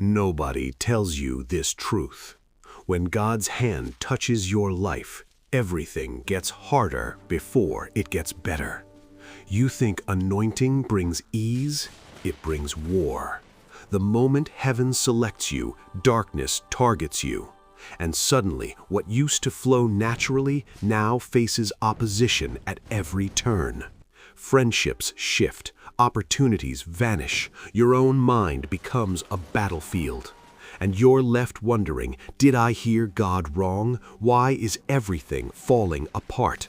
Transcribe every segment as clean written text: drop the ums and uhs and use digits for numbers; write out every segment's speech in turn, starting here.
Nobody tells you this truth. When God's hand touches your life, everything gets harder before it gets better. You think anointing brings ease? It brings war. The moment heaven selects you, darkness targets you. And suddenly, what used to flow naturally now faces opposition at every turn. Friendships shift, opportunities vanish, your own mind becomes a battlefield. And you're left wondering, did I hear God wrong? Why is everything falling apart?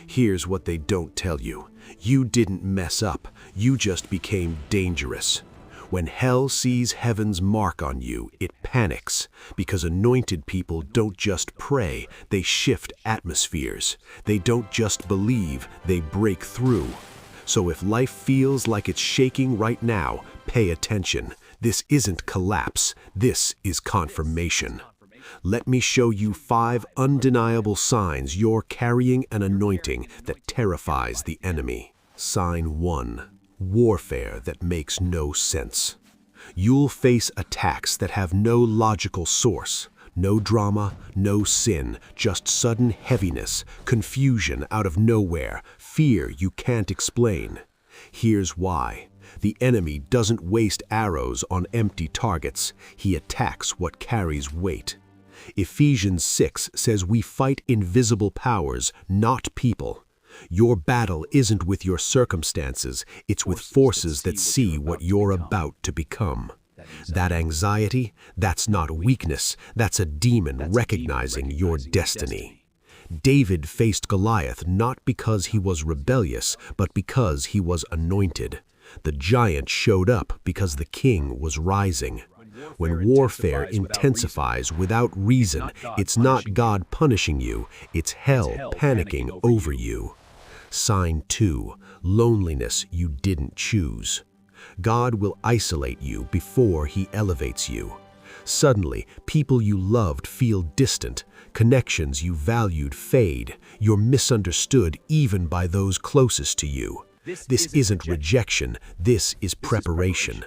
Here's what they don't tell you. You didn't mess up, you just became dangerous. When hell sees heaven's mark on you, it panics, because anointed people don't just pray, they shift atmospheres. They don't just believe, they break through. So if life feels like it's shaking right now, pay attention. This isn't collapse, this is confirmation. Let me show you 5 undeniable signs you're carrying an anointing that terrifies the enemy. Sign 1. Warfare that makes no sense. You'll face attacks that have no logical source. No drama, no sin, just sudden heaviness, confusion out of nowhere, fear you can't explain. Here's why. The enemy doesn't waste arrows on empty targets. He attacks what carries weight. Ephesians 6 says we fight invisible powers, not people. Your battle isn't with your circumstances, it's with forces that see what you're about to become. That anxiety, that's not weakness, that's a demon recognizing your destiny. David faced Goliath not because he was rebellious, but because he was anointed. The giant showed up because the king was rising. When warfare intensifies without reason, it's not God punishing you, it's hell panicking over you. Sign 2. Loneliness you didn't choose. God will isolate you before He elevates you. Suddenly, people you loved feel distant, connections you valued fade, you're misunderstood even by those closest to you. This isn't rejection, this is preparation.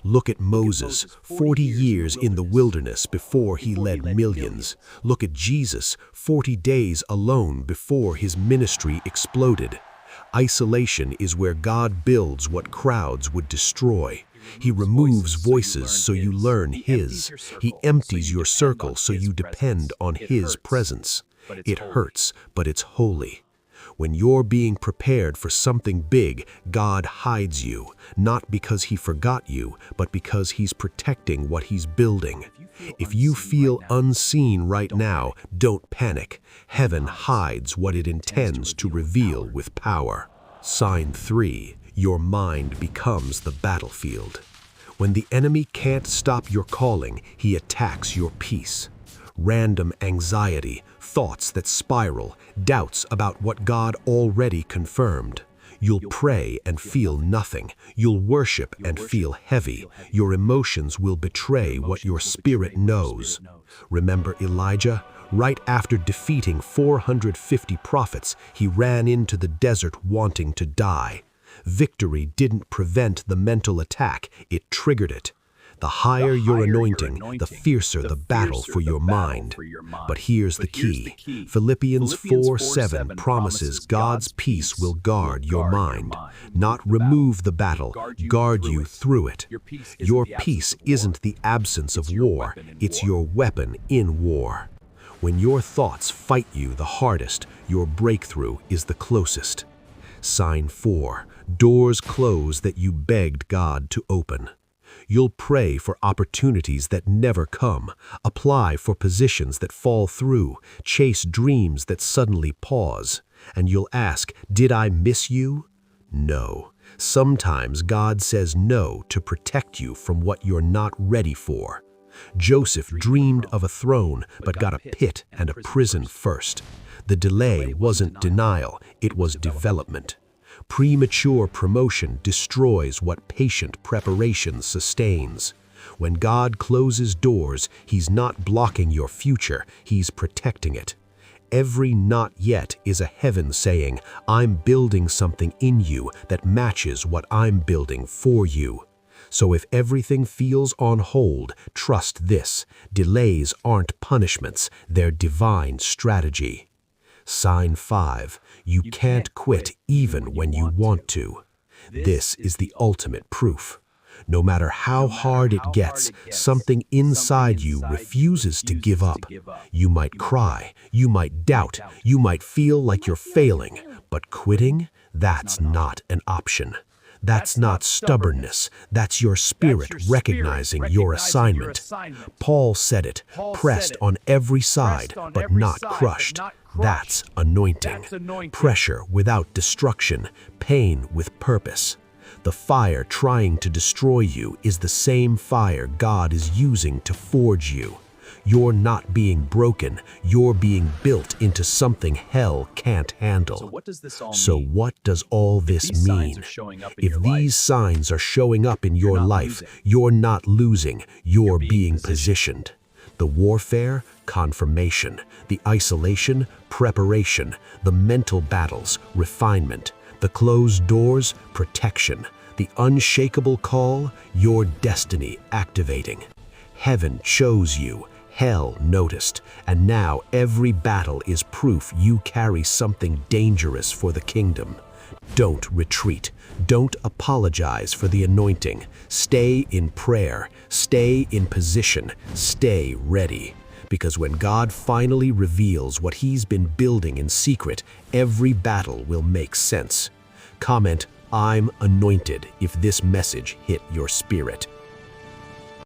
Look at Moses, 40 years in the wilderness before he led millions. Look at Jesus, 40 days alone before his ministry exploded. Isolation is where God builds what crowds would destroy. He removes voices so you learn His. He empties your circle so you depend on His presence. It hurts, but it's holy. When you're being prepared for something big, God hides you, not because He forgot you, but because He's protecting what He's building. If you feel unseen right now, don't panic. Heaven hides what it intends to reveal with power. Sign 3. Your mind becomes the battlefield. When the enemy can't stop your calling, he attacks your peace. Random anxiety, thoughts that spiral, doubts about what God already confirmed. You'll pray and feel nothing. You'll worship and feel heavy. Your emotions will betray what your spirit knows. Remember Elijah? Right after defeating 450 prophets, he ran into the desert wanting to die. Victory didn't prevent the mental attack, it triggered it. The higher your anointing, the fiercer the battle for your mind. But here's the key. Philippians 4:7 promises God's peace will guard your mind. Not remove the battle, guard you through it. Your peace isn't the absence of war, it's your weapon in war. When your thoughts fight you the hardest, your breakthrough is the closest. Sign 4. Doors close that you begged God to open. You'll pray for opportunities that never come, apply for positions that fall through, chase dreams that suddenly pause, and you'll ask, did I miss you? No. Sometimes God says no to protect you from what you're not ready for. Joseph dreamed of a throne, but got a pit and a prison first. The delay wasn't denial, it was development. Premature promotion destroys what patient preparation sustains. When God closes doors, He's not blocking your future, He's protecting it. Every not yet is a heaven saying, I'm building something in you that matches what I'm building for you. So if everything feels on hold, trust this: delays aren't punishments, they're divine strategy. Sign 5. You can't quit even when you want to. This is the ultimate proof. No matter how hard it gets, something inside you refuses to give up. You might cry, you might doubt, you might feel like you're failing, but quitting, that's not an option. That's not stubbornness, that's your spirit recognizing your assignment. Paul said it, pressed on every side, but not crushed. That's anointing. Pressure without destruction, pain with purpose. The fire trying to destroy you is the same fire God is using to forge you. You're not being broken, you're being built into something hell can't handle. So what does all this mean? If these signs are showing up in your life, you're not losing, you're being positioned. The warfare, confirmation. The isolation, preparation. The mental battles, refinement. The closed doors, protection. The unshakable call, your destiny activating. Heaven chose you, hell noticed, and now every battle is proof you carry something dangerous for the kingdom. Don't retreat. Don't apologize for the anointing. Stay in prayer. Stay in position. Stay ready. Because when God finally reveals what He's been building in secret, every battle will make sense. Comment, "I'm anointed," if this message hit your spirit.